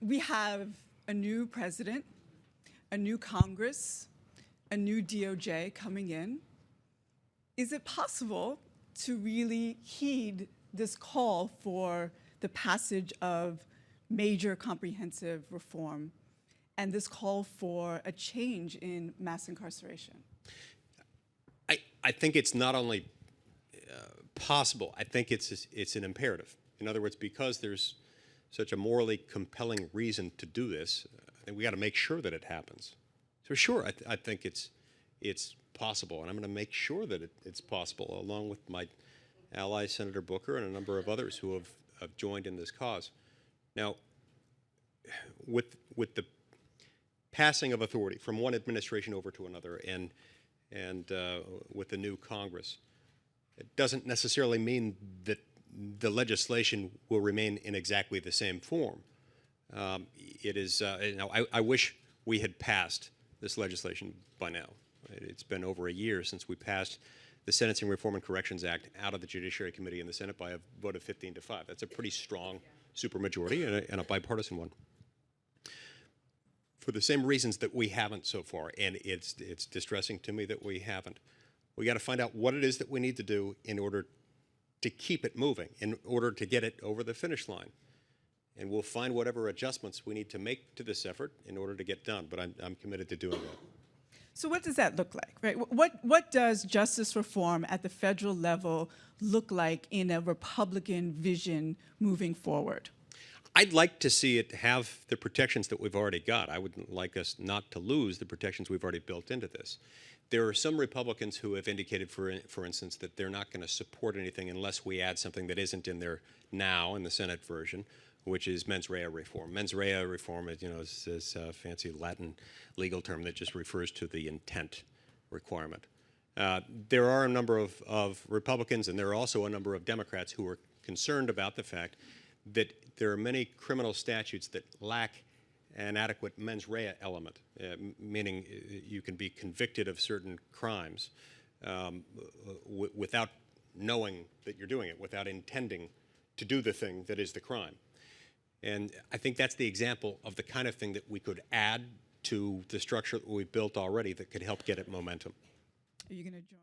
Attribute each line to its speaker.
Speaker 1: We have a new president, a new Congress, a new DOJ coming in. Is it possible to really heed this call for the passage of major comprehensive reform and this call for a change in mass incarceration?
Speaker 2: I think it's not only possible, I think it's an imperative. In other words, because there's such a morally compelling reason to do this, I think we got to make sure that it happens. So sure, I think it's possible, and I'm going to make sure that it's possible, along with my ally, Senator Booker, and a number of others who have joined in this cause. Now, with the passing of authority from one administration over to another, and with the new Congress, it doesn't necessarily mean that the legislation will remain in exactly the same form. It is, I wish we had passed this legislation by now. It's been over a year since we passed the Sentencing Reform and Corrections Act out of the Judiciary Committee in the Senate by a vote of 15-5. That's a pretty strong supermajority and a bipartisan one. For the same reasons that we haven't so far, and it's distressing to me that we haven't. We got to find out what it is that we need to do in order to keep it moving, in order to get it over the finish line. And we'll find whatever adjustments we need to make to this effort in order to get done, but I'm committed to doing that.
Speaker 1: So what does that look like, right? What does justice reform at the federal level look like in a Republican vision moving forward?
Speaker 2: I'd like to see it have the protections that we've already got. I would like us not to lose the protections we've already built into this. There are some Republicans who have indicated, for instance, that they're not going to support anything unless we add something that isn't in there now in the Senate version, which is mens rea reform. Mens rea reform is this fancy Latin legal term that just refers to the intent requirement. There are a number of Republicans, and there are also a number of Democrats who are concerned about the fact that there are many criminal statutes that lack an adequate mens rea element, meaning you can be convicted of certain crimes without knowing that you're doing it, without intending to do the thing that is the crime. And I think that's the example of the kind of thing that we could add to the structure that we've built already that could help get it momentum.
Speaker 1: Are you going to join?